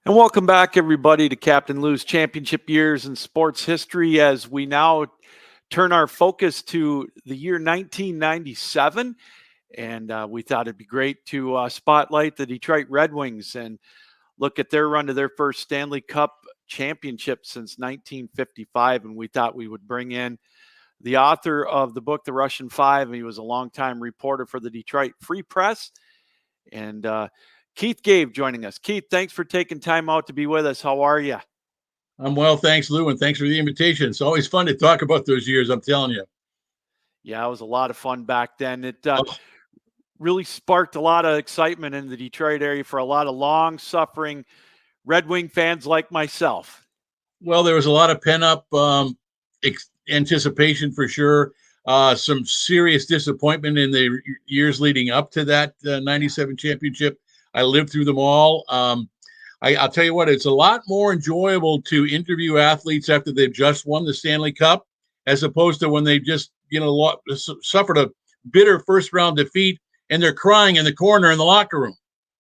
And welcome back, everybody, to Captain Lou's Championship Years in Sports History as we now turn our focus to the year 1997. And we thought it'd be great to spotlight the Detroit Red Wings and look at their run to their first Stanley Cup championship since 1955. And we thought we would bring in the author of the book, The Russian Five. And he was a longtime reporter for the Detroit Free Press. And Keith Gave joining us. Keith, thanks for taking time out to be with us. How are you? I'm well, thanks, Lou, and thanks for the invitation. It's always fun to talk about those years, I'm telling you. Yeah, it was a lot of fun back then. It really sparked a lot of excitement in the Detroit area for a lot of long-suffering Red Wing fans like myself. Well, there was a lot of pent-up anticipation for sure. Some serious disappointment in the years leading up to that 97 championship. I lived through them all. I'll tell you what, it's a lot more enjoyable to interview athletes after they've just won the Stanley Cup, as opposed to when they just, suffered a bitter first round defeat and they're crying in the corner in the locker room.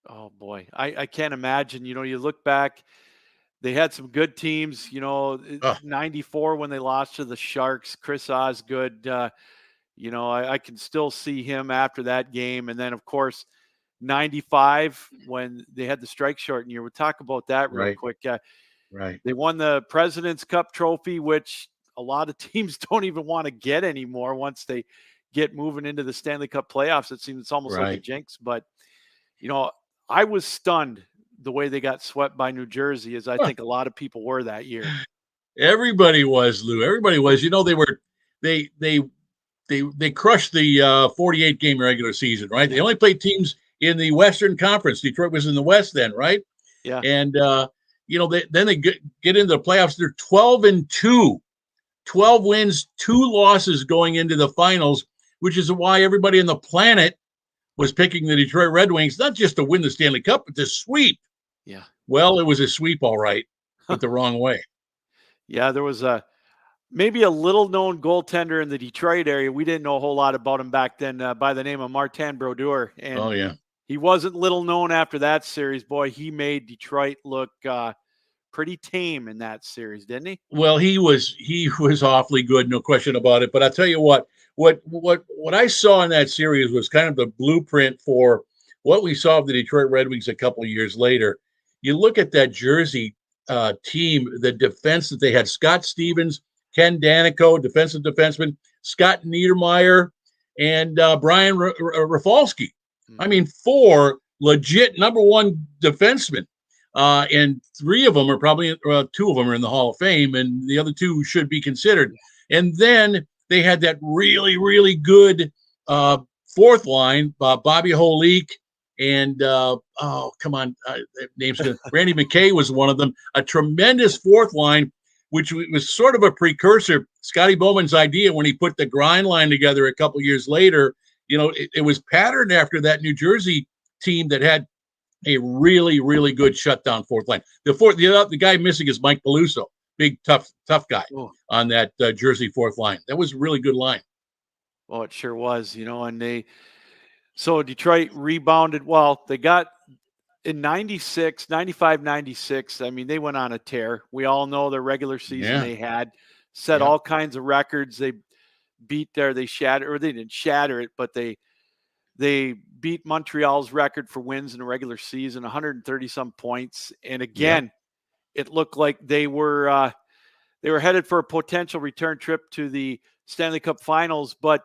Oh boy, I can't imagine. You look back, they had some good teams. 94 when they lost to the Sharks, Chris Osgood. I can still see him after that game, and then of course 95 when they had the strike shortened year. We'll talk about that real quick. Right. They won the President's Cup trophy, which a lot of teams don't even want to get anymore once they get moving into the Stanley Cup playoffs. It seems it's almost like a jinx. But, I was stunned the way they got swept by New Jersey, as I think a lot of people were that year. Everybody was, Lou. Everybody was. They crushed the 48 game regular season, right? They only played teams in the Western Conference. Detroit was in the West then, right? Yeah. And then they get into the playoffs. They're 12-2, 12 wins, 2 losses going into the finals, which is why everybody on the planet was picking the Detroit Red Wings, not just to win the Stanley Cup, but to sweep. Yeah. Well, it was a sweep, all right, but the wrong way. Yeah, there was maybe a little-known goaltender in the Detroit area. We didn't know a whole lot about him back then by the name of Martin Brodeur. And he wasn't little known after that series. Boy, he made Detroit look pretty tame in that series, didn't he? Well, he was awfully good, no question about it. But I'll tell you what I saw in that series was kind of the blueprint for what we saw of the Detroit Red Wings a couple of years later. You look at that Jersey team, the defense that they had: Scott Stevens, Ken Danico, defensive defenseman, Scott Niedermayer, and Brian Rafalski. I mean, 4 legit number 1 defensemen, and 3 of them are probably 2 of them are in the Hall of Fame, and the other 2 should be considered. And then they had that really, really good fourth line, Bobby Holik, and names. Randy McKay was one of them. A tremendous fourth line, which was sort of a precursor. Scotty Bowman's idea when he put the grind line together a couple years later. It was patterned after that New Jersey team that had a really, really good shutdown fourth line. The guy missing is Mike Peluso, big, tough guy on that Jersey fourth line. That was a really good line. Well, it sure was, and so Detroit rebounded. Well, they got in 95, 96. I mean, they went on a tear. We all know the regular season they had set all kinds of records. They they didn't shatter it, but they beat Montreal's record for wins in the regular season, 130 some points. And again, it looked like they were headed for a potential return trip to the Stanley Cup Finals, but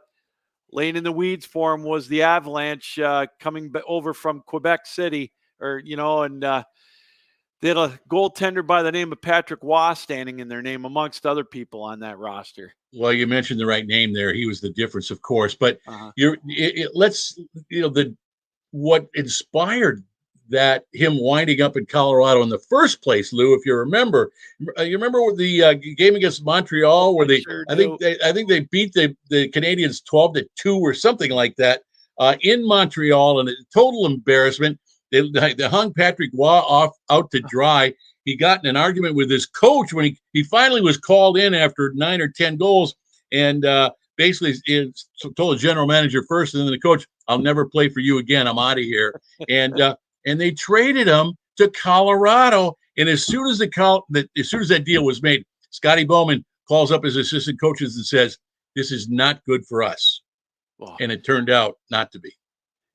laying in the weeds for them was the Avalanche coming over from Quebec City, and they had a goaltender by the name of Patrick Waugh standing in their name amongst other people on that roster. Well, you mentioned the right name there. He was the difference, of course. But what inspired that him winding up in Colorado in the first place, Lou? If you remember the game against Montreal where I think they beat the Canadiens 12-2 or something like that in Montreal, and a total embarrassment. They hung Patrick Waugh out to dry. He got in an argument with his coach when he finally was called in after 9 or 10 goals, and basically told the general manager first, and then the coach, "I'll never play for you again. I'm out of here." And they traded him to Colorado, And as soon as as soon as that deal was made, Scotty Bowman calls up his assistant coaches and says, "This is not good for us." Well, And it turned out not to be.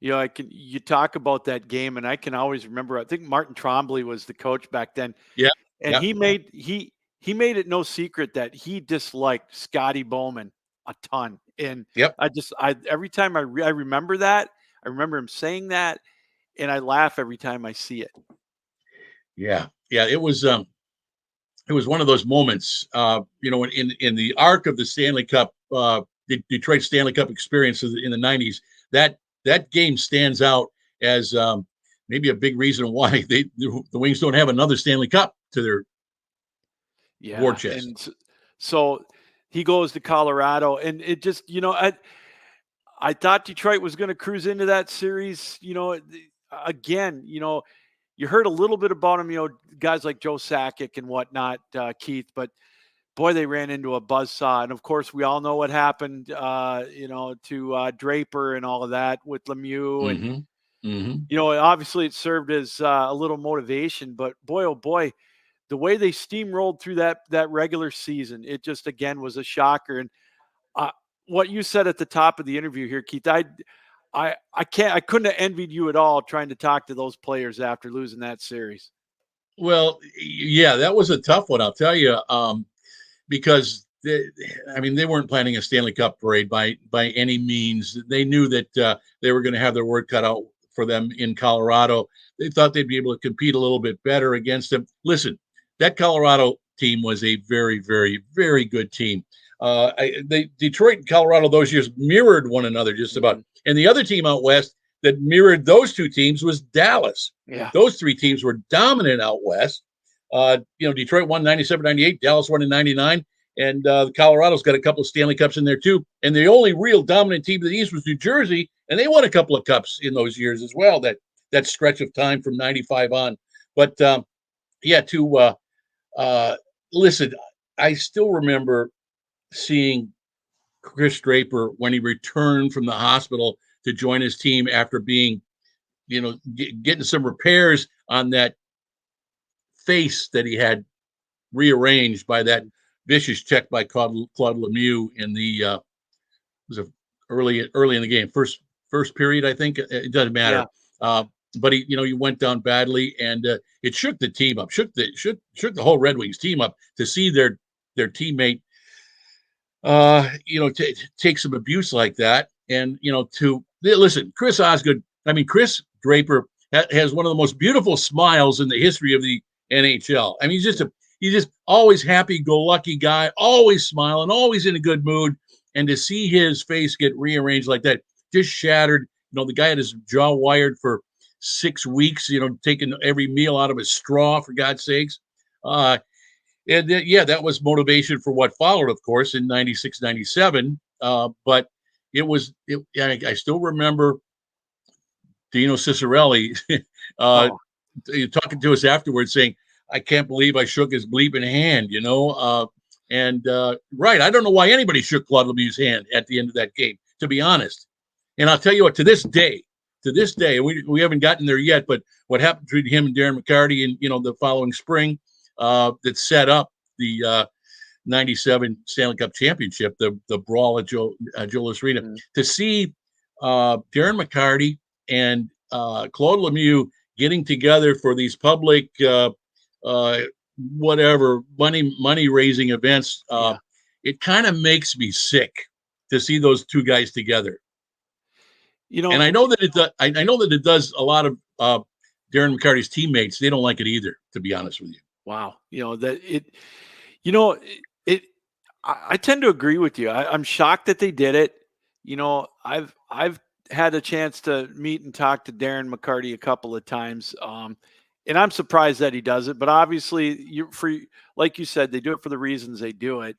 you talk about that game, and I can always remember. I think Martin Trombley was the coach back then, Yeah. and Yeah. he made it no secret that he disliked Scotty Bowman a ton. And Yep. I every time I remember that, I remember him saying that, and I laugh every time I see it. Yeah. Yeah. It was one of those moments, in the arc of the Stanley Cup, the Detroit Stanley Cup experience in the '90s. That game stands out as maybe a big reason why the Wings don't have another Stanley Cup to their war Yeah, chest. and so he goes to Colorado, and it just I thought Detroit was going to cruise into that series. Again, you heard a little bit about him, guys like Joe Sakic and whatnot, Keith, but boy, they ran into a buzzsaw. And of course, we all know what happened, to Draper and all of that with Lemieux. And, Mm-hmm. Mm-hmm. Obviously it served as a little motivation, but boy, oh boy, the way they steamrolled through that regular season, it just, again, was a shocker. And what you said at the top of the interview here, Keith, I couldn't have envied you at all trying to talk to those players after losing that series. Well, yeah, that was a tough one, I'll tell you, because they weren't planning a Stanley Cup parade by any means. They knew that they were going to have their work cut out for them in Colorado. They thought they'd be able to compete a little bit better against them. Listen, that Colorado team was a very, very, very good team. Detroit and Colorado those years mirrored one another just about. Mhm. And the other team out west that mirrored those two teams was Dallas. Yeah. Those three teams were dominant out west. Detroit won 97, 98. Dallas won in 99. And Colorado's got a couple of Stanley Cups in there too. And the only real dominant team in the East was New Jersey. And they won a couple of cups in those years as well, that stretch of time from 95 on. But listen, I still remember seeing Chris Draper when he returned from the hospital to join his team after being, getting some repairs on that face that he had rearranged by that vicious check by Claude Lemieux in the early in the game, first period, I think. It doesn't matter. Yeah. But he went down badly, and it shook the team up, shook the whole Red Wings team up to see their teammate take some abuse like that. And listen, Chris Osgood, Chris Draper has one of the most beautiful smiles in the history of the NHL. He's just always happy-go-lucky guy, always smiling, always in a good mood. And to see his face get rearranged like that, just shattered. The guy had his jaw wired for 6 weeks, taking every meal out of his straw, for God's sakes. That was motivation for what followed, of course, in 96, 97. But I still remember Dino Ciccarelli talking to us afterwards saying, "I can't believe I shook his bleeping hand," right. I don't know why anybody shook Claude Lemieux's hand at the end of that game, to be honest. And I'll tell you what, to this day, we haven't gotten there yet, but what happened between him and Darren McCarty in, the following spring, that set up the 97 Stanley Cup championship, the brawl at Joe Louis Arena. Mm-hmm. To see Darren McCarty and Claude Lemieux getting together for these public whatever money raising events, it kind of makes me sick to see those two guys together. And I know that it does a lot of Darren McCarty's teammates. They don't like it either, to be honest with you. Wow. I tend to agree with you. I'm shocked that they did it. I've had a chance to meet and talk to Darren McCarty a couple of times. And I'm surprised that he does it, but obviously like you said, they do it for the reasons they do it.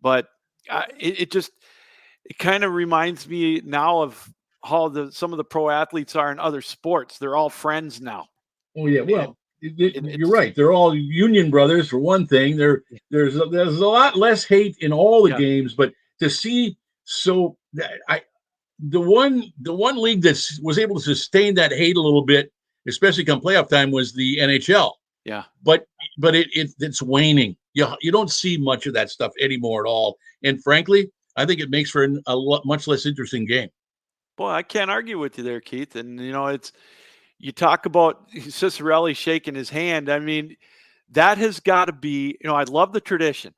But it kind of reminds me now of how some of the pro athletes are in other sports. They're all friends now. Oh yeah. Well, you're right. They're all union brothers for one thing. There's a lot less hate in all the games, but to see the one league that was able to sustain that hate a little bit, especially come playoff time, was the NHL. Yeah. but it's waning. You don't see much of that stuff anymore at all. And frankly, I think it makes for much less interesting game. Boy, I can't argue with you there, Keith. And it's you talk about Cicerelli shaking his hand. I mean, that has got to be, I love the tradition.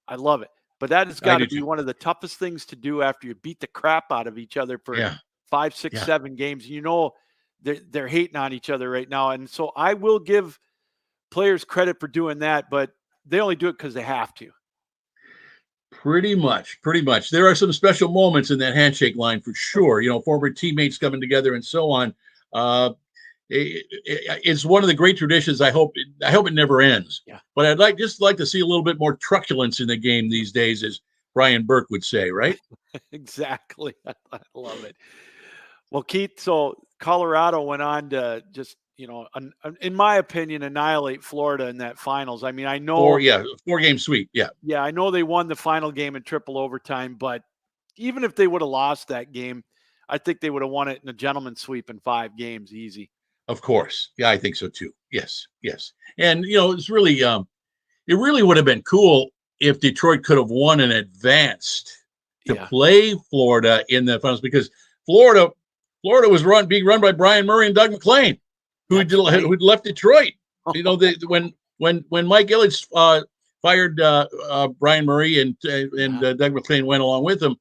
I love it. But that has I got do to be too. one of the toughest things to do after you beat the crap out of each other for Yeah, 5, 6, yeah. 7 games. They're hating on each other right now. And so I will give players credit for doing that, but they only do it because they have to. Pretty much, pretty much. There are some special moments in that handshake line for sure. Former teammates coming together and so on. It's one of the great traditions. I hope it never ends. Yeah. But I'd just like to see a little bit more truculence in the game these days, as Brian Burke would say, right? Exactly. I love it. Well, Keith, so Colorado went on to just, in my opinion, annihilate Florida in that finals. I mean, I know, 4-game sweep. Yeah. yeah, I know they won the final game in triple overtime, but even if they would have lost that game, I think they would have won it in a gentleman's sweep in 5 games, easy. Of course. Yeah, I think so too. Yes, yes. And it's really it really would have been cool if Detroit could have won and advanced to play Florida in the finals, because Florida was being run by Brian Murray and Doug McClain, who'd left Detroit. When Mike Ilitch fired Brian Murray and Doug McClain went along with him,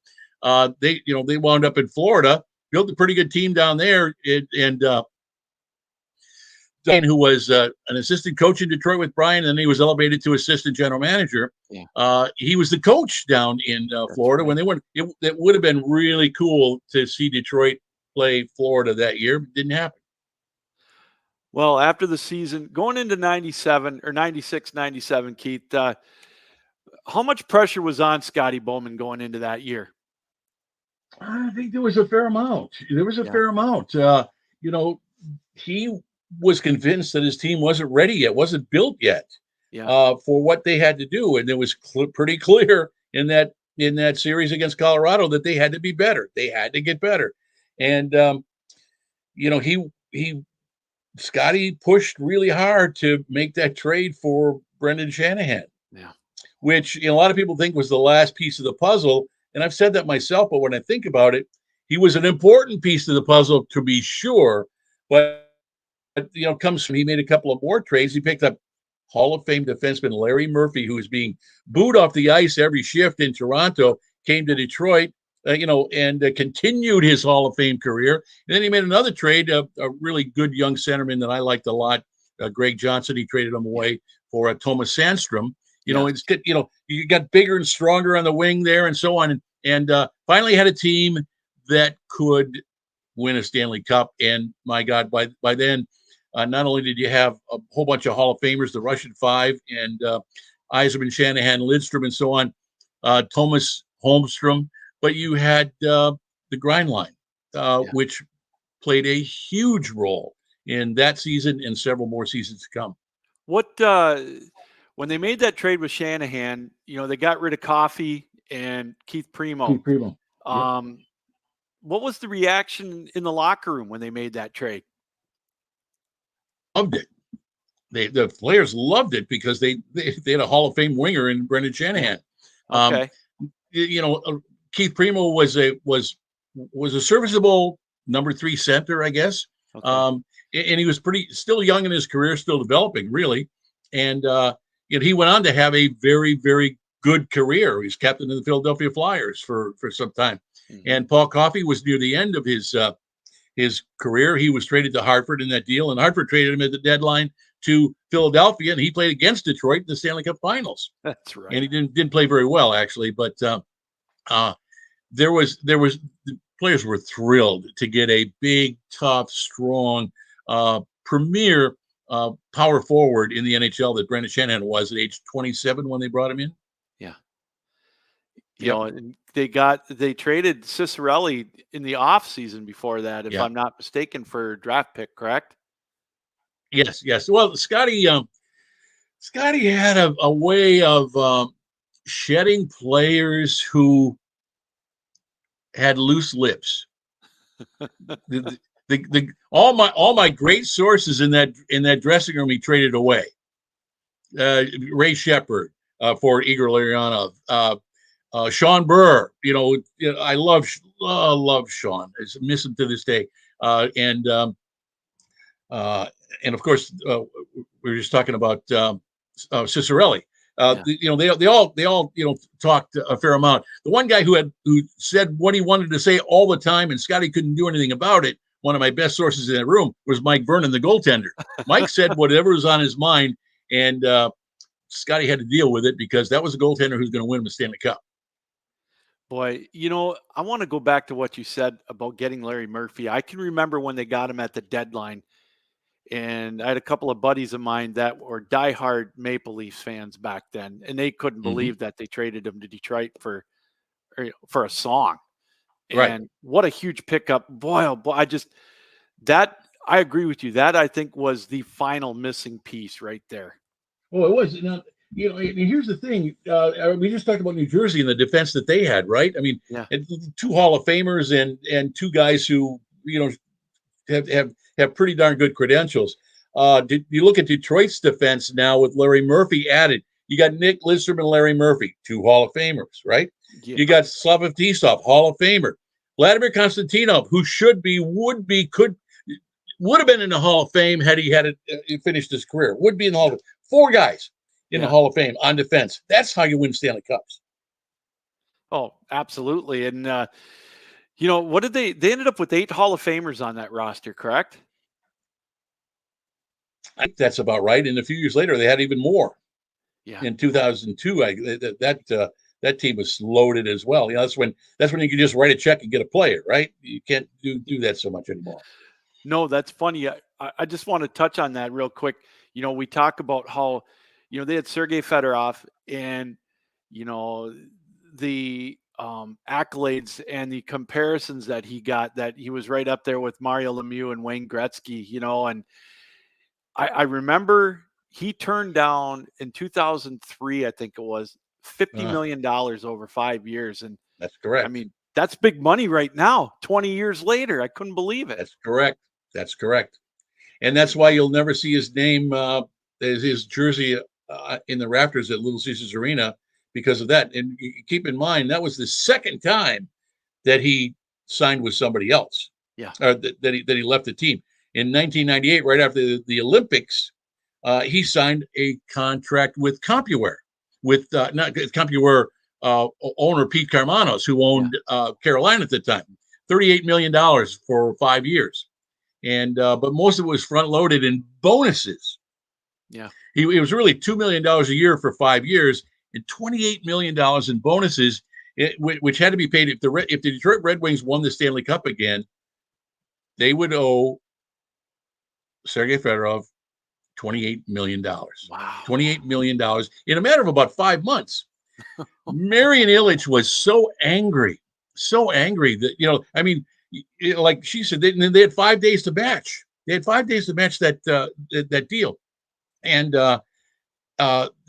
they wound up in Florida, built a pretty good team down there, and who was an assistant coach in Detroit with Brian, and then he was elevated to assistant general manager. Yeah. He was the coach down in Florida when they went. It would have been really cool to see Detroit play Florida that year. It didn't happen. Well, after the season, going into 97 or 96, 97, Keith, how much pressure was on Scotty Bowman going into that year? I think there was a fair amount. He was convinced that his team wasn't ready yet, wasn't built yet for what they had to do. And it was pretty clear in that series against Colorado that they had to be better. They had to get better. And, Scotty pushed really hard to make that trade for Brendan Shanahan, which a lot of people think was the last piece of the puzzle. And I've said that myself, but when I think about it, he was an important piece of the puzzle to be sure. But he made a couple of more trades. He picked up Hall of Fame defenseman Larry Murphy, who was being booed off the ice every shift in Toronto, came to Detroit, and continued his Hall of Fame career. And then he made another trade, a really good young centerman that I liked a lot, Greg Johnson. He traded him away for Thomas Sandstrom. It's good. You got bigger and stronger on the wing there, and so on, and finally had a team that could win a Stanley Cup. And my God, by then, not only did you have a whole bunch of Hall of Famers, the Russian Five, and Yzerman, Shanahan, Lidstrom, and so on, Thomas Holmstrom, but you had the grind line, which played a huge role in that season and several more seasons to come. What when they made that trade with Shanahan, they got rid of Coffey and Keith Primo. What was the reaction in the locker room when they made that trade? Loved it. The players loved it because they had a Hall of Fame winger in Brendan Shanahan. Okay. Keith Primo was a serviceable number 3 center, I guess. Okay. And he was still young in his career, still developing, really. And he went on to have a very, very good career. He was captain of the Philadelphia Flyers for some time. Mm-hmm. And Paul Coffey was near the end of his career. He was traded to Hartford in that deal, and Hartford traded him at the deadline to Philadelphia, and he played against Detroit in the Stanley Cup Finals. That's right. And he didn't play very well, actually, but the players were thrilled to get a big, tough, strong, premier power forward in the NHL that Brendan Shanahan was at age 27 when they brought him in. Yeah. They traded Cicerelli in the off season before that, if I'm not mistaken, for a draft pick, correct? Yes. Well, Scotty had a way of shedding players who had loose lips. The all my great sources in that dressing room he traded away. Ray Shepard for Igor Larionov. Sean Burr, I love Sean. I miss him to this day. And of course, we were just talking about Cicerelli. Yeah. They all talked a fair amount. The one guy who said what he wanted to say all the time, and Scotty couldn't do anything about it. One of my best sources in that room was Mike Vernon, the goaltender. Mike said whatever was on his mind, and Scotty had to deal with it because that was a goaltender who's going to win him a Stanley Cup. Boy, I want to go back to what you said about getting Larry Murphy. I can remember when they got him at the deadline, and I had a couple of buddies of mine that were diehard Maple Leafs fans back then, and they couldn't believe that they traded him to Detroit for a song. Right. And what a huge pickup. Boy, oh boy, I agree with you. That I think was the final missing piece right there. Well, it was. Now, here's the thing. We just talked about New Jersey and the defense that they had, right? I mean, Yeah. Two Hall of Famers and two guys who, have pretty darn good credentials. You look at Detroit's defense now with Larry Murphy added. You got Nick Lidstrom and Larry Murphy, two Hall of Famers, right? Yeah. You got Slava Tisov, Hall of Famer. Vladimir Konstantinov, who would have been in the Hall of Fame had he finished his career. Would be in the Hall of Fame. 4 guys in the Hall of Fame on defense. That's how you win Stanley Cups. Oh, absolutely. And, what did they ended up with 8 Hall of Famers on that roster, correct? I think that's about right. And a few years later, they had even more. Yeah. In 2002, that team was loaded as well. That's when you can just write a check and get a player, right? You can't do that so much anymore. No, that's funny. I just want to touch on that real quick. We talk about how, they had Sergei Fedorov and, the accolades and the comparisons that he got, that he was right up there with Mario Lemieux and Wayne Gretzky, and I remember he turned down in 2003, I think it was $50 million over 5 years. And that's correct. I mean, that's big money right now, 20 years later. I couldn't believe it. That's correct. And that's why you'll never see his name, his jersey in the rafters at Little Caesars Arena because of that. And keep in mind, that was the second time that he signed with somebody else. Yeah. Or that he left the team. In 1998, right after the Olympics, he signed a contract with CompuWare, with not CompuWare owner Pete Carmanos, who owned Carolina at the time. $38 million for 5 years. And but most of it was front loaded in bonuses. Yeah, it was really $2 million a year for 5 years and $28 million in bonuses, which had to be paid if the Detroit Red Wings won the Stanley Cup again. They would owe Sergei Fedorov $28 million. Wow, $28 million in a matter of about 5 months. Marian Ilitch was so angry that I mean. Like she said, they had 5 days to match. They had 5 days to match that deal, and they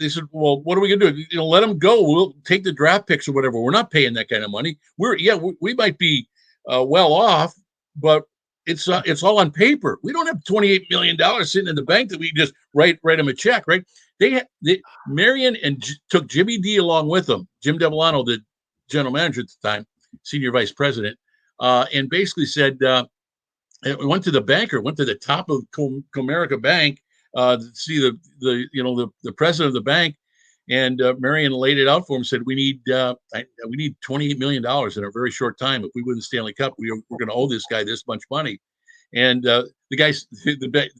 said, "Well, what are we going to do? Let them go. We'll take the draft picks or whatever. We're not paying that kind of money. We might be well off, but it's all on paper. We don't have $28 million sitting in the bank that we just write them a check, right? Marian took Jimmy D along with them. Jim Devellano, the general manager at the time, senior vice president." And basically said, went to the top of Comerica Bank to see the president of the bank, and Marian laid it out for him. Said, we need $28 million in a very short time. If we win the Stanley Cup, we're going to owe this guy this much money. And the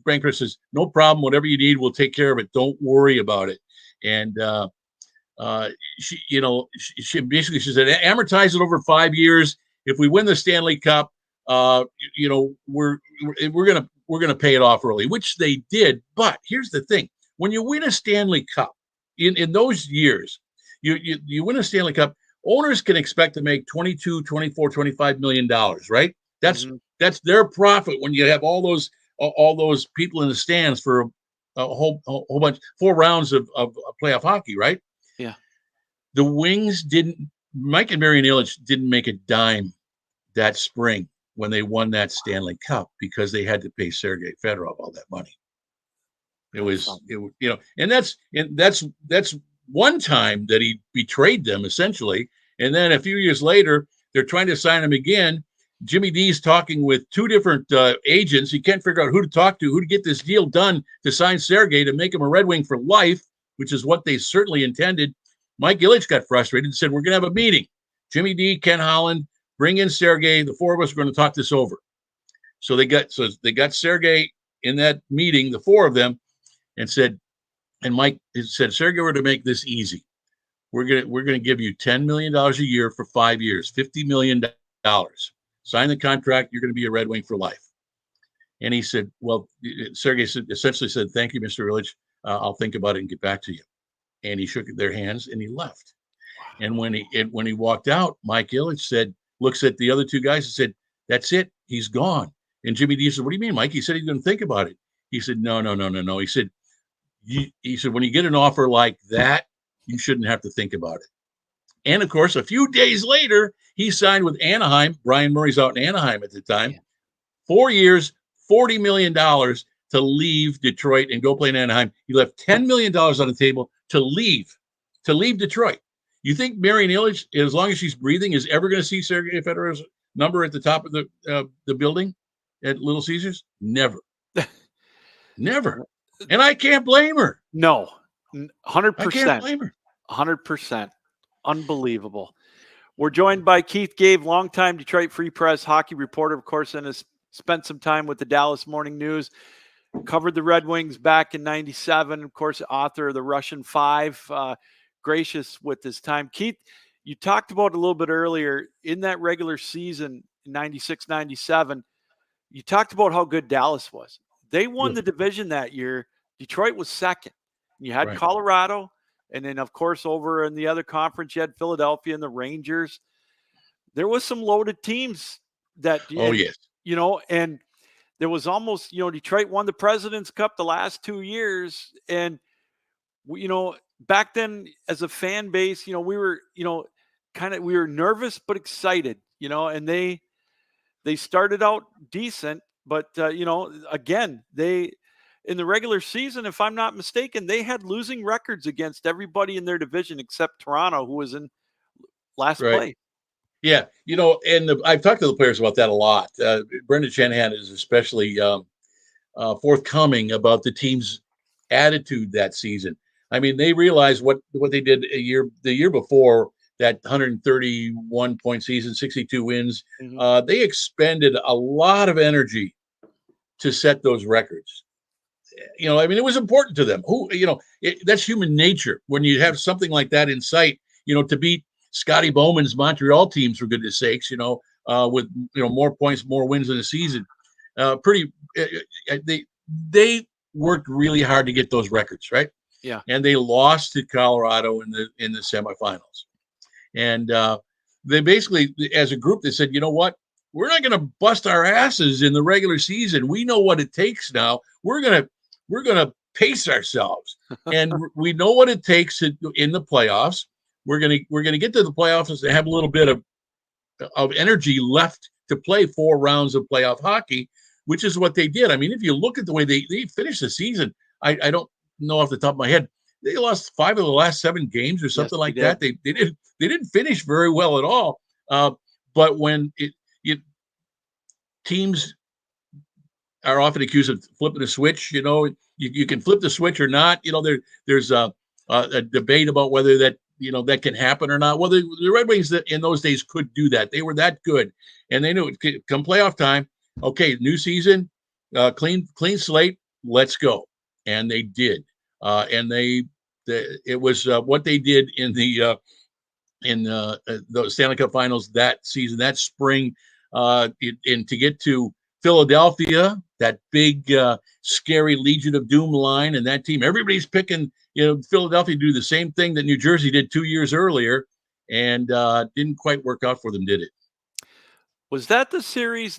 banker says, no problem. Whatever you need, we'll take care of it. Don't worry about it. And she basically said, amortize it over 5 years. If we win the Stanley Cup, we're gonna pay it off early, which they did. But here's the thing: when you win a Stanley Cup in those years, you win a Stanley Cup, owners can expect to make $22, $24, $25 million, right? That's their profit when you have all those people in the stands for a whole bunch, 4 rounds of playoff hockey, right? Yeah. The Wings Mike and Marian Ilitch didn't make a dime that spring when they won that Stanley Cup because they had to pay Sergei Fedorov all that money. And that's one time that he betrayed them essentially. And then a few years later, they're trying to sign him again. Jimmy D's talking with two different agents. He can't figure out who to talk to, who to get this deal done to sign Sergei to make him a Red Wing for life, which is what they certainly intended. Mike Ilitch got frustrated and said, "We're going to have a meeting. Jimmy D, Ken Holland, bring in Sergei. The four of us are going to talk this over." So they got Sergei in that meeting, the four of them, and Mike said, "Sergei, we're to make this easy. We're gonna give you $10 million a year for 5 years, $50 million. Sign the contract. You're going to be a Red Wing for life." And he said, "Well," Sergei essentially said, "Thank you, Mr. Ilitch. I'll think about it and get back to you." And he shook their hands and he left. And when he walked out, Mike Ilitch looks at the other two guys and said, "That's it. He's gone." And Jimmy D said, "What do you mean, Mike?" He said he's going to think about it. He said, "No. He said, when you get an offer like that, you shouldn't have to think about it." And of course, a few days later, he signed with Anaheim. Brian Murray's out in Anaheim at the time. 4 years, $40 million to leave Detroit and go play in Anaheim. He left $10 million on the table to leave Detroit. You think Marian Ilitch, as long as she's breathing, is ever going to see Sergei Fedorov's number at the top of the building at Little Caesars? Never. Never. And I can't blame her. No, I can't 100%. blame her. 100%. Unbelievable. We're joined by Keith Gave, longtime Detroit Free Press hockey reporter, of course, and has spent some time with the Dallas Morning News, covered the Red Wings back in '97, of course, author of the Russian Five, gracious with his time. Keith, you talked about a little bit earlier in that regular season in '96, '97, you talked about how good Dallas was. They won the division that year. Detroit was second. You had Right. Colorado, and then, of course, over in the other conference, you had Philadelphia and the Rangers. There was some loaded teams that, Yes. And there was almost, Detroit won the President's Cup the last 2 years. And, back then as a fan base, we were, we were nervous but excited, and they started out decent. But, again, in the regular season, if I'm not mistaken, they had losing records against everybody in their division except Toronto, who was in last place. Yeah, and I've talked to the players about that a lot. Brendan Shanahan is especially forthcoming about the team's attitude that season. I mean, they realized what they did the year before, that 131 point season, 62 wins. Mm-hmm. They expended a lot of energy to set those records. I mean, it was important to them. That's human nature. When you have something like that in sight, to beat Scotty Bowman's Montreal teams, for goodness sakes, with more points, more wins in a season. They worked really hard to get those records, right? Yeah. And they lost to Colorado in the semifinals. And they basically, as a group, they said, "You know what? We're not going to bust our asses in the regular season. We know what it takes now. We're gonna pace ourselves, and we know what it takes in the playoffs. We're gonna get to the playoffs and have a little bit of energy left to play 4 rounds of playoff hockey," which is what they did. I mean, if you look at the way they finished the season, I don't know off the top of my head, they lost 5 of the last 7 games or something like that. They didn't finish very well at all. But when teams are often accused of flipping a switch, you can flip the switch or not. There's a debate about whether that can happen or not. Well, the Red Wings in those days could do that. They were that good, and they knew it. Come playoff time, okay, new season, clean slate, let's go. And they did. And it was what they did in the Stanley Cup Finals that season, that spring, and to get to Philadelphia, that big, scary Legion of Doom line, and that team, everybody's picking, Philadelphia to do the same thing that New Jersey did 2 years earlier, and didn't quite work out for them, did it? Was that the series,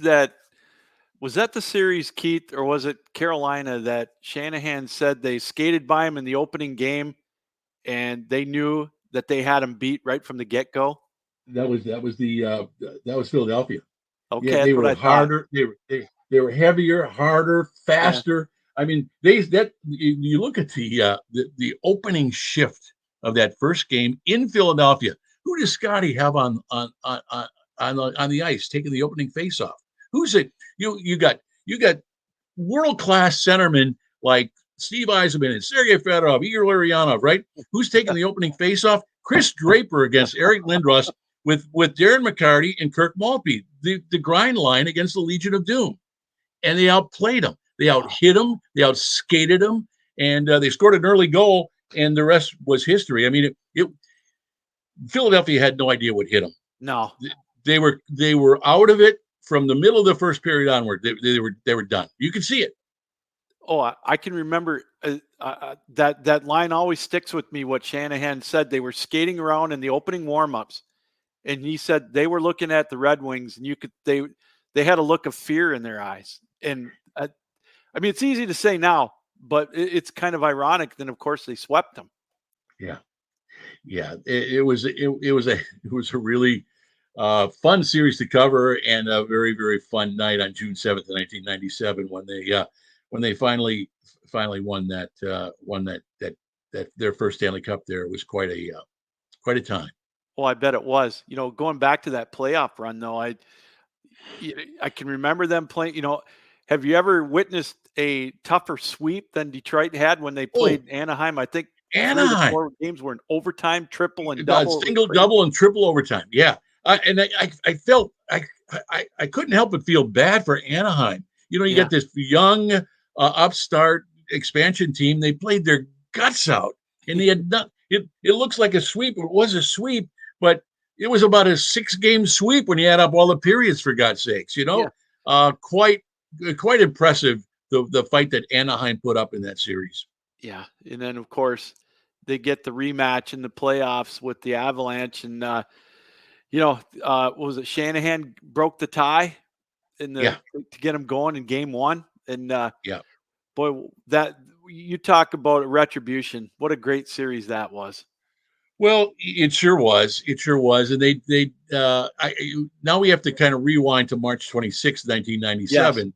Keith, or was it Carolina that Shanahan said they skated by him in the opening game and they knew that they had him beat right from the get-go? That was Philadelphia. Okay, Yeah, they that's what were I thought. harder. They were heavier, harder, Yeah. faster. I mean, you look at the opening shift of that first game in Philadelphia. Who does Scotty have on the ice taking the opening faceoff? Who's it? You got world class centermen like Steve Eisenman and Sergei Fedorov, Igor Larionov, right? Who's taking the opening faceoff? Chris Draper against Eric Lindros with Darren McCarty and Kirk Maltby, the grind line against the Legion of Doom, and they outplayed them. They out hit them. They outskated them, and they scored an early goal, and the rest was history. I mean, Philadelphia had no idea what hit them. No. They were out of it from the middle of the first period onward. They were done. You could see it. Oh, I can remember that line always sticks with me. What Shanahan said, they were skating around in the opening warmups, and he said they were looking at the Red Wings, and they had a look of fear in their eyes. And I mean, it's easy to say now, but it's kind of ironic. Then, of course, they swept them. Yeah, yeah. It was a really fun series to cover, and a very, very fun night on June 7th, 1997, when they finally won that their first Stanley Cup. There, it was quite a time. Well, I bet it was. Going back to that playoff run, though, I can remember them playing. Have you ever witnessed a tougher sweep than Detroit had when they played Anaheim? I think 3 of the Anaheim 4 games were in overtime, triple and double. single, double, and triple overtime. Yeah, I felt I couldn't help but feel bad for Anaheim. You got this young upstart expansion team. They played their guts out, and they had not. It looks like a sweep. It was a sweep, but it was about a 6-game sweep when you add up all the periods. For God's sakes, quite impressive the fight that Anaheim put up in that series. Yeah, and then of course they get the rematch in the playoffs with the Avalanche, and what was it? Shanahan broke the tie to get them going in game 1, and boy, that you talk about retribution. What a great series that was. Well, it sure was. It sure was. And now we have to kind of rewind to March 26, 1997, Yes.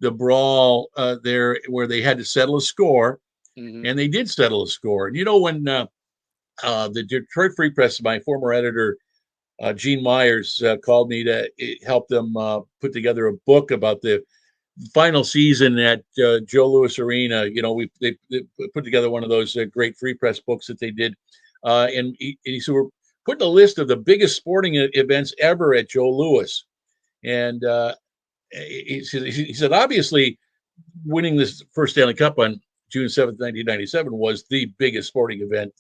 the brawl there where they had to settle a score, Mm-hmm. and they did settle a score. And when the Detroit Free Press, my former editor, Gene Myers, called me to help them put together a book about the final season at Joe Louis Arena. They put together one of those great Free Press books that they did. And he said, we're putting a list of the biggest sporting events ever at Joe Louis. And he said, obviously, winning this first Stanley Cup on June 7th, 1997 was the biggest sporting event,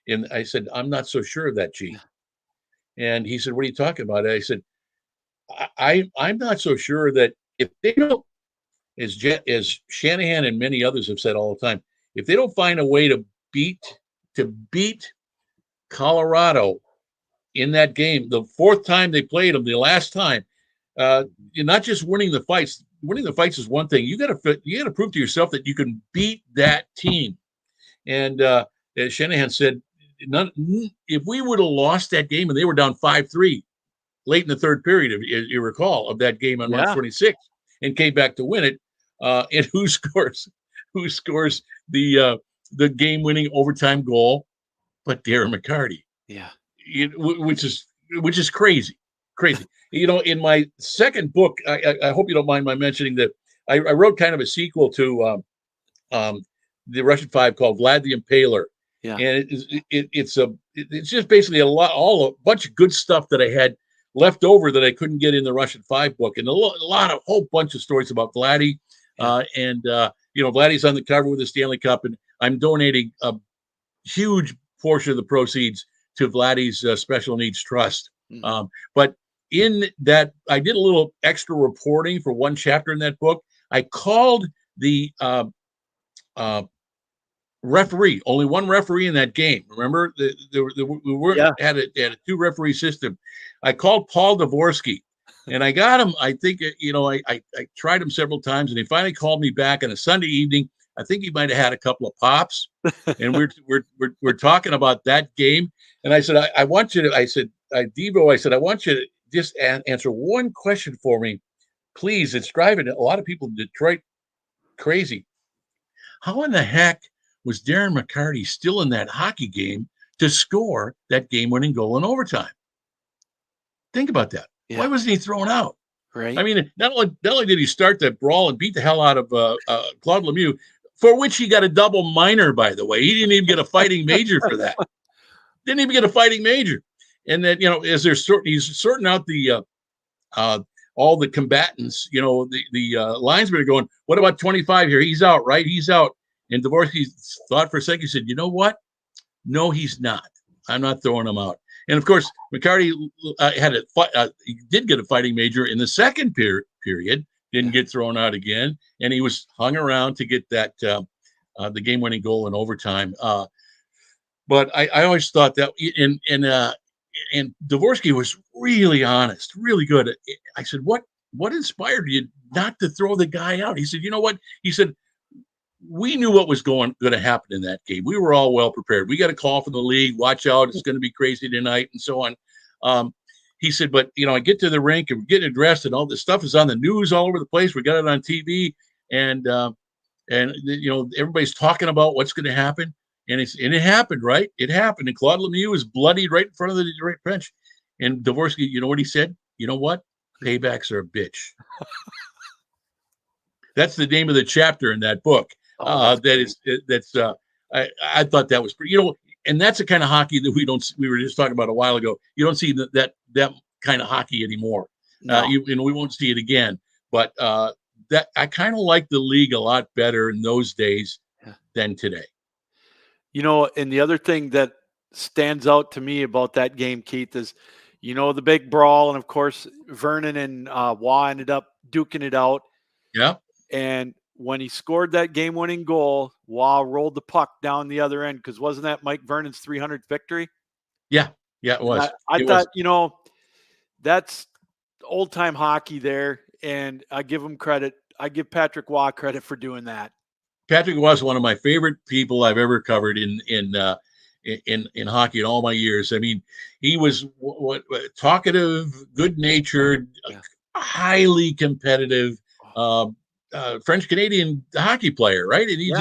and I said, I'm not so sure of that, Gene. And he said, what are you talking about? I said, I'm not so sure that if they don't, as Shanahan and many others have said all the time, if they don't find a way to beat Colorado in that game, the 4th time they played them, the last time, you're not just winning the fights. Winning the fights is one thing. You got to prove to yourself that you can beat that team. And as Shanahan said, if we would have lost that game and they were down 5-3 late in the 3rd period, if you recall, of that game on March 26th, and came back to win it, and who scores the game-winning overtime goal but Darren McCarty? Yeah, which is crazy. In my second book, I hope you don't mind my mentioning that I wrote kind of a sequel to the Russian Five called Vlad the Impaler. Yeah, and it's just basically a bunch of good stuff that I had left over that I couldn't get in the Russian Five book, and a whole bunch of stories about Vladdy. And Vladdy's on the cover with the Stanley Cup, and I'm donating a huge portion of the proceeds to Vladdy's Special Needs Trust. Mm-hmm. But in that, I did a little extra reporting for one chapter in that book. I called the referee, only one referee in that game. Remember, we weren't had a 2-referee system. I called Paul Dvorsky, and I got him. I think I tried him several times, and he finally called me back on a Sunday evening. I think he might have had a couple of pops, and we're talking about that game. And I said, I want you to. I said, Devo, I want you to just answer one question for me, please. It's driving a lot of people in Detroit crazy. How in the heck was Darren McCarty still in that hockey game to score that game-winning goal in overtime? Think about that. Why Yeah. wasn't he thrown out? Right. I mean, not only did he start that brawl and beat the hell out of Claude Lemieux, for which he got a double minor, by the way. He didn't even get a fighting major for that. Didn't even get a fighting major. And then, as he's sorting out the all the combatants, the linesmen are going, what about 25 here? He's out, right? He's out. And Dvorsky thought for a second. He said, you know what? No, he's not. I'm not throwing him out. And of course, McCarty he did get a fighting major in the second period, didn't get thrown out again. And he was hung around to get that the game-winning goal in overtime. But I always thought that, and Dvorsky was really honest, really good. I said, what inspired you not to throw the guy out? He said, you know what? He said, we knew what was going to happen in that game. We were all well prepared. We got a call from the league. Watch out. It's going to be crazy tonight and so on. He said, but, I get to the rink and we're getting dressed and all this stuff is on the news all over the place. We got it on TV and everybody's talking about what's going to happen. And it happened, right? It happened. And Claude Lemieux was bloodied right in front of the Detroit bench. And Dvorsky, you know what he said? You know what? Paybacks are a bitch. That's the name of the chapter in that book. I thought that was pretty, and that's the kind of hockey that we were just talking about a while ago. You don't see that kind of hockey anymore. No. We won't see it again. But that I kind of like the league a lot better in those days than today. And the other thing that stands out to me about that game, Keith, is, the big brawl. And of course, Vernon and Waugh ended up duking it out. Yeah. And when he scored that game-winning goal, Waugh rolled the puck down the other end, because wasn't that Mike Vernon's 300th victory? Yeah, it was. I thought, that's old-time hockey there, and I give him credit. I give Patrick Waugh credit for doing that. Patrick was one of my favorite people I've ever covered in hockey in all my years. I mean, he was talkative, good-natured, highly competitive. French Canadian hockey player, right? And he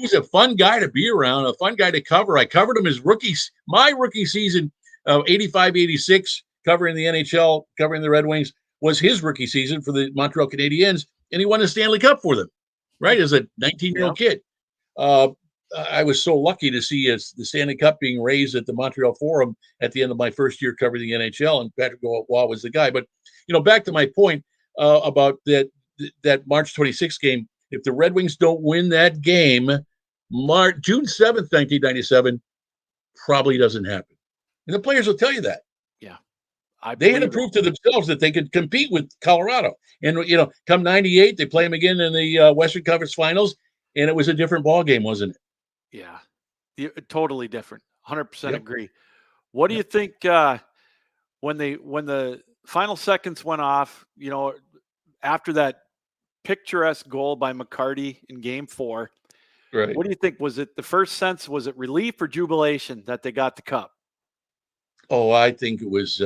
was a fun guy to be around, a fun guy to cover. I covered him my rookie season of 85-86, covering the NHL, covering the Red Wings, was his rookie season for the Montreal Canadiens, and he won the Stanley Cup for them, right? As a 19-year-old kid. I was so lucky to see the Stanley Cup being raised at the Montreal Forum at the end of my first year covering the NHL, and Patrick Waugh was the guy. But, back to my point about that March 26th game, if the Red Wings don't win that game, June 7th, 1997, probably doesn't happen. And the players will tell you that. Yeah. They had to prove to themselves that they could compete with Colorado. And, come 98, they play them again in the Western Conference Finals, and it was a different ball game, wasn't it? Yeah. Totally different. 100% agree. What do you think when the final seconds went off, after that picturesque goal by McCarty in Game 4. Right. What do you think? Was it the first sense? Was it relief or jubilation that they got the cup? Oh, I think it was.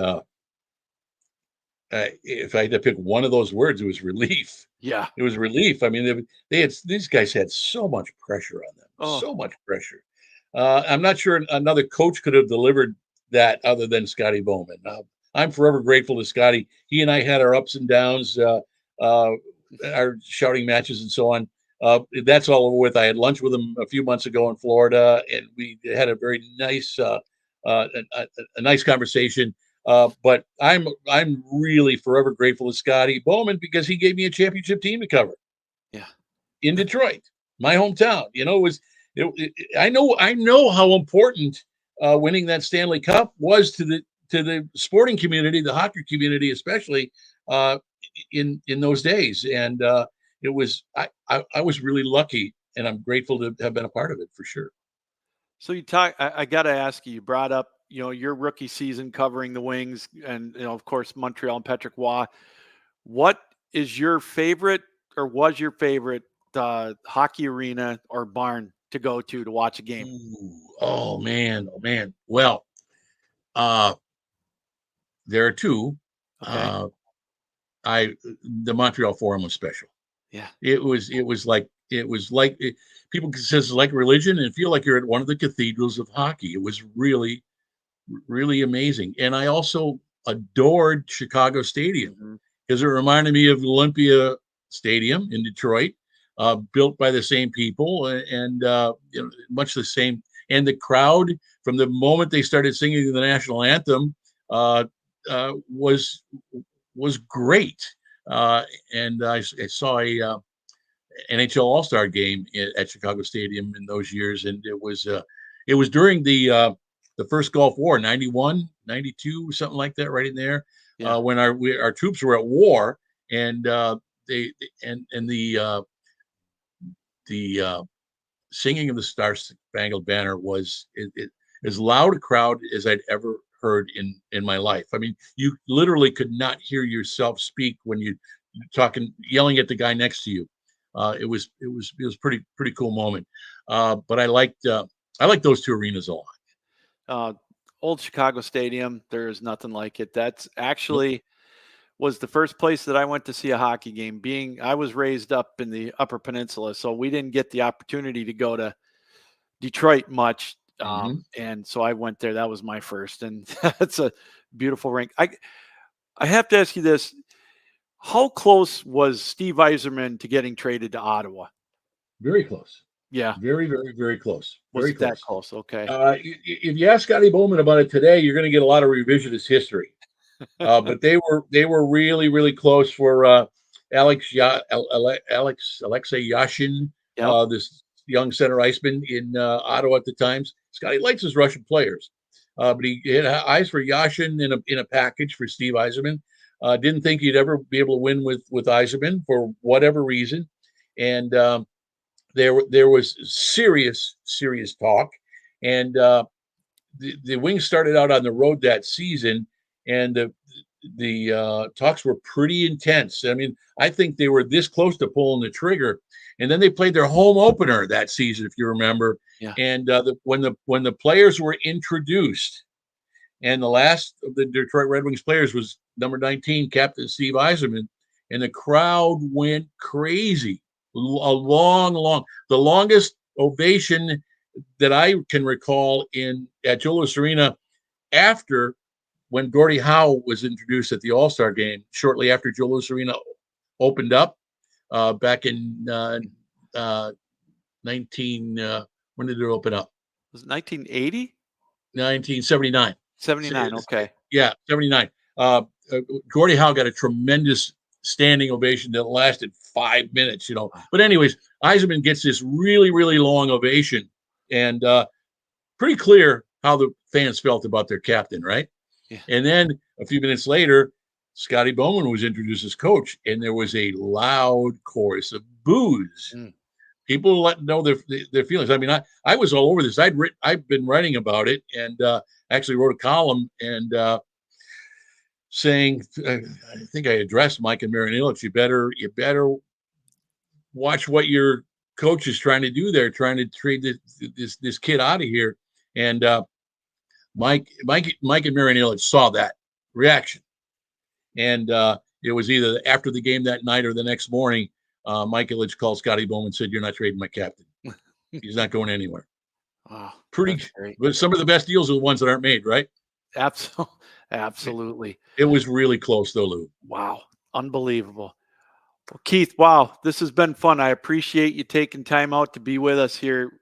If I had to pick one of those words, it was relief. Yeah, it was relief. I mean, these guys had so much pressure on them, so much pressure. I'm not sure another coach could have delivered that other than Scotty Bowman. I'm forever grateful to Scotty. He and I had our ups and downs. Our shouting matches and so on. That's all over with. I had lunch with him a few months ago in Florida, and we had a very nice, a nice conversation. But I'm really forever grateful to Scotty Bowman because he gave me a championship team to cover. Yeah, in Detroit, my hometown. I know how important winning that Stanley Cup was to the sporting community, the hockey community, especially. In those days, and it was I was really lucky, and I'm grateful to have been a part of it for sure. So I got to ask you. You brought up your rookie season covering the Wings, and of course Montreal and Patrick Waugh. What is your favorite, or was your favorite hockey arena or barn to go to watch a game? Ooh, oh man. Well, there are two. Okay. The Montreal Forum was special. Yeah. It was like people says like religion and feel like you're at one of the cathedrals of hockey. It was really, really amazing. And I also adored Chicago Stadium Mhm. because it reminded me of Olympia Stadium in Detroit, built by the same people and much the same. And the crowd, from the moment they started singing the national anthem, uh, was great. Uh, and I saw a NHL All Star game at Chicago Stadium in those years, and it was during the first Gulf War, 91, 92, something like that, right in there, Yeah. when our troops were at war, and they and the singing of the Star Spangled Banner was as loud a crowd as I'd ever heard in my life. I mean, you literally could not hear yourself speak when you talking, yelling at the guy next to you. It was pretty cool moment. But I liked those two arenas a lot. Uh, Old Chicago Stadium, there's nothing like it. That's Nope. actually was the first place that I went to see a hockey game. Being I was raised up in the Upper Peninsula, so we didn't get the opportunity to go to Detroit much. Hmm. And so I went there. That was my first, and that's a beautiful rink. I have to ask you this: how close was Steve Eiserman to getting traded to Ottawa? Very close. Yeah, Very, very, very close. was Very it that close. close? Okay. If you ask Scotty Bowman about it today, you're going to get a lot of revisionist history. But they were really, really close for Alexei Yashin, Yep. this young center iceman in Ottawa at the times. Scotty likes his Russian players, but he had eyes for Yashin in a package for Steve Eiserman. Didn't think he'd ever be able to win with Eiserman for whatever reason, and there was serious talk, and the Wings started out on the road that season, and the talks were pretty intense. I mean, I think they were this close to pulling the trigger, and then they played their home opener that season, if you remember. Yeah. And when the players were introduced, and the last of the Detroit Red Wings players was number 19, Captain Steve Eiserman, and the crowd went crazy. The longest ovation that I can recall at Joe Louis Arena after when Gordie Howe was introduced at the All Star game, shortly after Joe Louis Arena opened up back in 19. When did it open up? Was it 1980? 1979. 79. Okay. Yeah, 79. Gordie Howe got a tremendous standing ovation that lasted 5 minutes, you know. But anyways, Eiserman gets this really, really long ovation, and pretty clear how the fans felt about their captain, right? Yeah. And then a few minutes later, Scotty Bowman was introduced as coach, and there was a loud chorus of boos. Mm. People let know their feelings. I mean, I was all over this. I've been writing about it, and actually wrote a column and saying, I think I addressed Mike and Marian Ilitch. You better watch what your coach is trying to do there, trying to trade this kid out of here. And Mike and Marian Ilitch saw that reaction, and it was either after the game that night or the next morning. Mike Ilitch called Scotty Bowman and said, "You're not trading my captain. He's not going anywhere." Oh, Pretty, that's great. but some of the best deals are the ones that aren't made, right? Absolutely. It was really close, though, Lou. Wow. Unbelievable. Well, Keith, wow, this has been fun. I appreciate you taking time out to be with us here.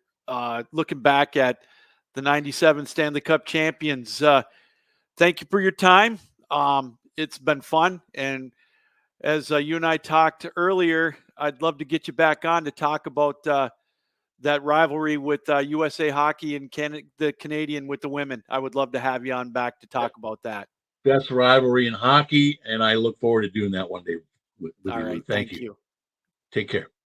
Looking back at the 97 Stanley Cup champions. Thank you for your time. It's been fun. And as you and I talked earlier, I'd love to get you back on to talk about that rivalry with USA Hockey and the Canadian with the women. I would love to have you on back to talk about that. Best rivalry in hockey, and I look forward to doing that one day with All you, Lou. right. Thank Thank you. you. Take care.